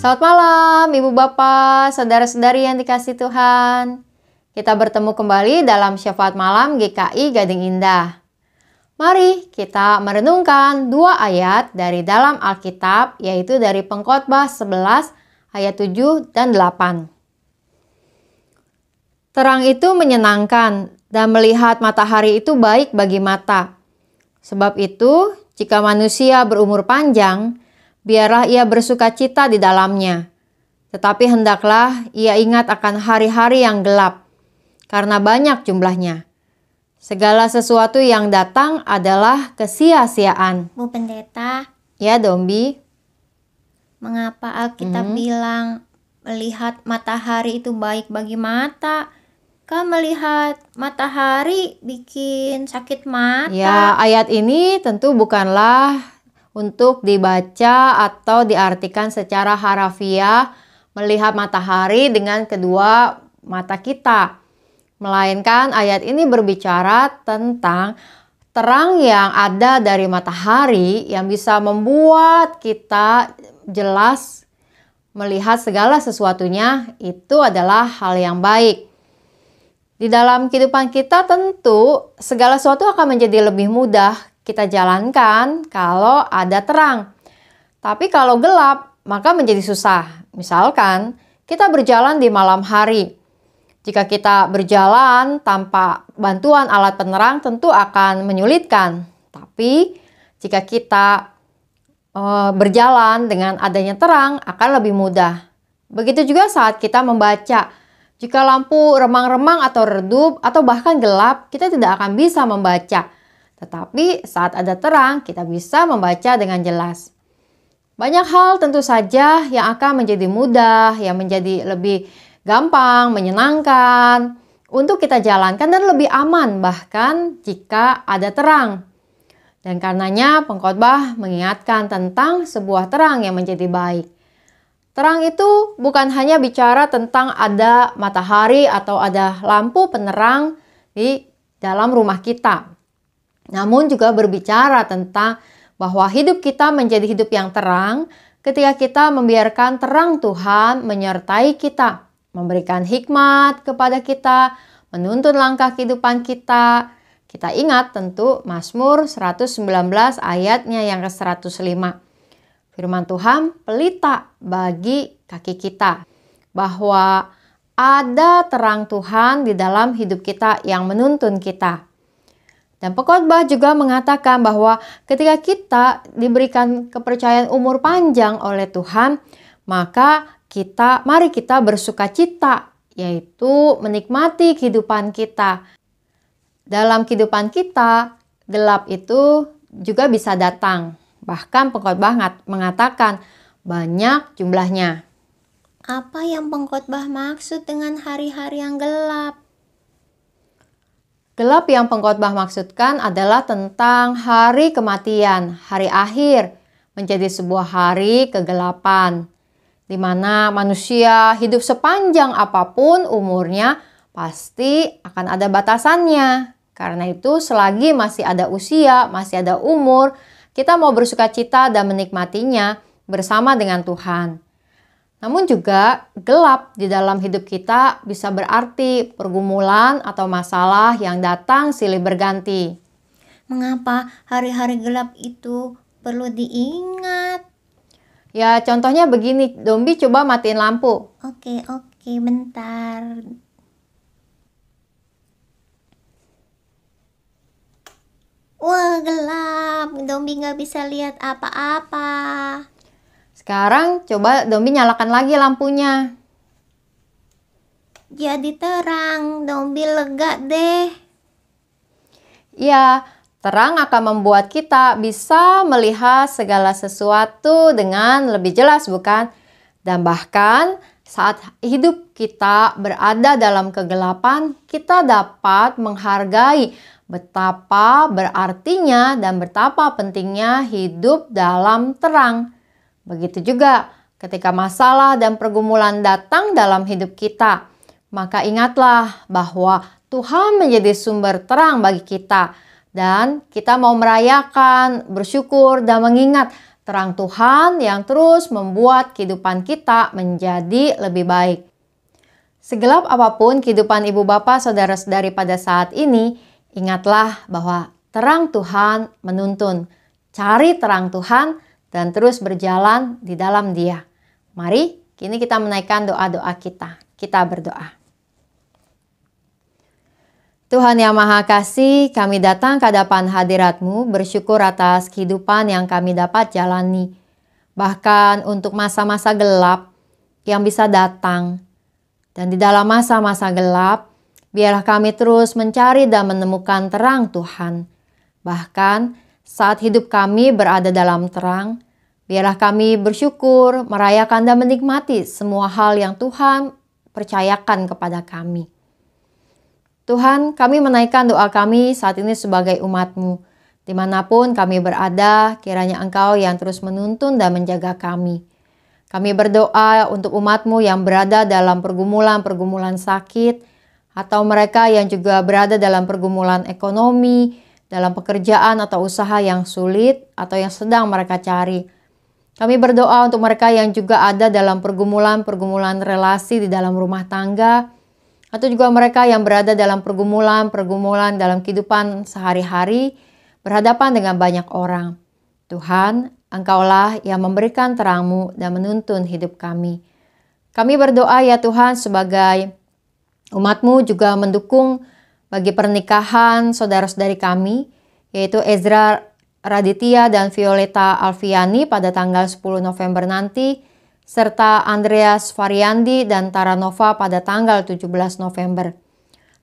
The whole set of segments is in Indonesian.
Selamat malam, Ibu Bapak, saudara-saudari yang dikasihi Tuhan. Kita bertemu kembali dalam Syafaat Malam GKI Gading Indah. Mari kita merenungkan dua ayat dari dalam Alkitab, yaitu dari Pengkhotbah 11 ayat 7 dan 8. Terang itu menyenangkan dan melihat matahari itu baik bagi mata. Sebab itu, jika manusia berumur panjang, biarlah ia bersukacita di dalamnya. Tetapi hendaklah ia ingat akan hari-hari yang gelap, karena banyak jumlahnya. Segala sesuatu yang datang adalah kesia-siaan. Bu Pendeta, Ya, Dombi. mengapa Alkitab bilang melihat matahari itu baik bagi mata? Kan melihat matahari bikin sakit mata. Ya, ayat ini tentu bukanlah untuk dibaca atau diartikan secara harafiah melihat matahari dengan kedua mata kita. Melainkan ayat ini berbicara tentang terang yang ada dari matahari yang bisa membuat kita jelas melihat segala sesuatunya itu adalah hal yang baik. Di dalam kehidupan kita tentu segala sesuatu akan menjadi lebih mudah kita jalankan kalau ada terang. Tapi kalau gelap, maka menjadi susah. Misalkan, kita berjalan di malam hari. Jika kita berjalan tanpa bantuan alat penerang, tentu akan menyulitkan. Tapi, jika kita berjalan dengan adanya terang, akan lebih mudah. Begitu juga saat kita membaca. Jika lampu remang-remang atau redup, atau bahkan gelap, kita tidak akan bisa membaca. Tetapi saat ada terang, kita bisa membaca dengan jelas. Banyak hal tentu saja yang akan menjadi mudah, yang menjadi lebih gampang, menyenangkan untuk kita jalankan dan lebih aman bahkan jika ada terang. Dan karenanya pengkhotbah mengingatkan tentang sebuah terang yang menjadi baik. Terang itu bukan hanya bicara tentang ada matahari atau ada lampu penerang di dalam rumah kita. Namun juga berbicara tentang bahwa hidup kita menjadi hidup yang terang ketika kita membiarkan terang Tuhan menyertai kita, memberikan hikmat kepada kita, menuntun langkah kehidupan kita. Kita ingat tentu Mazmur 119 ayatnya yang ke-105. Firman Tuhan pelita bagi kaki kita, bahwa ada terang Tuhan di dalam hidup kita yang menuntun kita. Dan pengkhotbah juga mengatakan bahwa ketika kita diberikan kepercayaan umur panjang oleh Tuhan, maka mari kita bersukacita, yaitu menikmati kehidupan kita. Dalam kehidupan kita, gelap itu juga bisa datang. Bahkan pengkhotbah mengatakan banyak jumlahnya. Apa yang pengkhotbah maksud dengan hari-hari yang gelap? Gelap yang pengkhotbah maksudkan adalah tentang hari kematian, hari akhir, menjadi sebuah hari kegelapan, di mana manusia hidup sepanjang apapun umurnya pasti akan ada batasannya. Karena itu selagi masih ada usia, masih ada umur, kita mau bersukacita dan menikmatinya bersama dengan Tuhan. Namun juga gelap di dalam hidup kita bisa berarti pergumulan atau masalah yang datang silih berganti. Mengapa hari-hari gelap itu perlu diingat? Ya, contohnya begini, Dombi coba matiin lampu. Oke, bentar. Wah, gelap. Dombi nggak bisa lihat apa-apa. Sekarang coba Dombi nyalakan lagi lampunya. Jadi terang, Dombi lega deh. Ya, terang akan membuat kita bisa melihat segala sesuatu dengan lebih jelas, bukan? Dan bahkan saat hidup kita berada dalam kegelapan, kita dapat menghargai betapa berartinya dan betapa pentingnya hidup dalam terang. Begitu juga ketika masalah dan pergumulan datang dalam hidup kita, maka ingatlah bahwa Tuhan menjadi sumber terang bagi kita. Dan kita mau merayakan, bersyukur, dan mengingat Terang Tuhan yang terus membuat kehidupan kita menjadi lebih baik. Segelap apapun kehidupan ibu bapak saudara-saudari pada saat ini, ingatlah bahwa terang Tuhan menuntun. Cari terang Tuhan dan terus berjalan di dalam Dia. Mari kini kita menaikkan doa-doa kita. Kita berdoa. Tuhan yang Maha Kasih, kami datang ke hadapan hadirat-Mu bersyukur atas kehidupan yang kami dapat jalani. Bahkan untuk masa-masa gelap yang bisa datang. Dan di dalam masa-masa gelap, biarlah kami terus mencari dan menemukan terang Tuhan. Bahkan saat hidup kami berada dalam terang, biarlah kami bersyukur, merayakan dan menikmati semua hal yang Tuhan percayakan kepada kami. Tuhan, kami menaikkan doa kami saat ini sebagai umat-Mu. Dimanapun kami berada, kiranya Engkau yang terus menuntun dan menjaga kami. Kami berdoa untuk umat-Mu yang berada dalam pergumulan-pergumulan sakit, atau mereka yang juga berada dalam pergumulan ekonomi, dalam pekerjaan atau usaha yang sulit, atau yang sedang mereka cari. Kami berdoa untuk mereka yang juga ada dalam pergumulan-pergumulan relasi di dalam rumah tangga, atau juga mereka yang berada dalam pergumulan dalam kehidupan sehari-hari, berhadapan dengan banyak orang. Tuhan, Engkaulah yang memberikan terang-Mu dan menuntun hidup kami. Kami berdoa ya Tuhan sebagai umat-Mu juga mendukung bagi pernikahan saudara-saudari kami, yaitu Ezra Raditya dan Violeta Alfiani pada tanggal 10 November nanti, serta Andreas Variandi dan Taranova pada tanggal 17 November.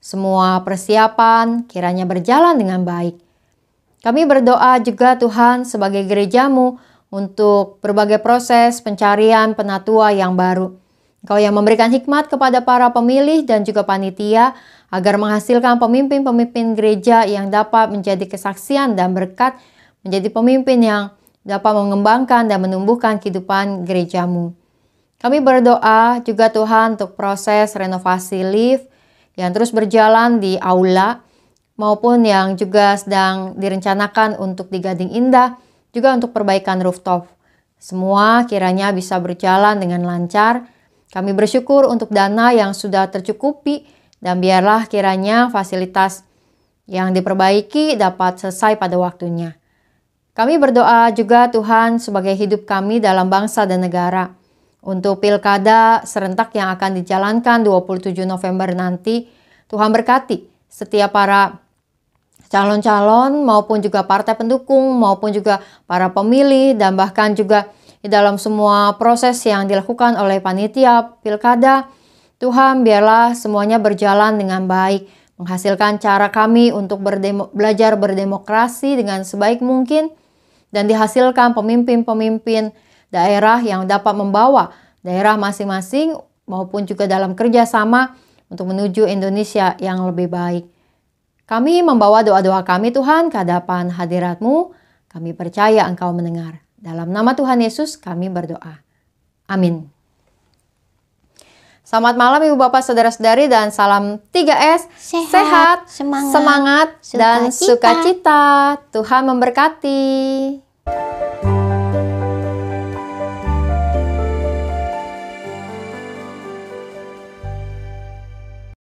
Semua persiapan kiranya berjalan dengan baik. Kami berdoa juga Tuhan sebagai gereja-Mu untuk berbagai proses pencarian penatua yang baru. Engkau yang memberikan hikmat kepada para pemilih dan juga panitia agar menghasilkan pemimpin-pemimpin gereja yang dapat menjadi kesaksian dan berkat, menjadi pemimpin yang dapat mengembangkan dan menumbuhkan kehidupan gereja-Mu. Kami berdoa juga Tuhan untuk proses renovasi lift yang terus berjalan di aula maupun yang juga sedang direncanakan untuk di Gading Indah, juga untuk perbaikan rooftop. Semua kiranya bisa berjalan dengan lancar. Kami bersyukur untuk dana yang sudah tercukupi dan biarlah kiranya fasilitas yang diperbaiki dapat selesai pada waktunya. Kami berdoa juga Tuhan sebagai hidup kami dalam bangsa dan negara. Untuk pilkada serentak yang akan dijalankan 27 November nanti, Tuhan berkati setiap para calon-calon maupun juga partai pendukung maupun juga para pemilih dan bahkan juga di dalam semua proses yang dilakukan oleh panitia pilkada. Tuhan biarlah semuanya berjalan dengan baik, menghasilkan cara kami untuk belajar berdemokrasi dengan sebaik mungkin dan dihasilkan pemimpin-pemimpin daerah yang dapat membawa daerah masing-masing maupun juga dalam kerjasama untuk menuju Indonesia yang lebih baik. Kami membawa doa-doa kami Tuhan ke hadapan hadirat-Mu. Kami percaya Engkau mendengar. Dalam nama Tuhan Yesus kami berdoa. Amin. Selamat malam Ibu Bapak Saudara-saudari dan salam 3S. Sehat, semangat dan sukacita. Tuhan memberkati.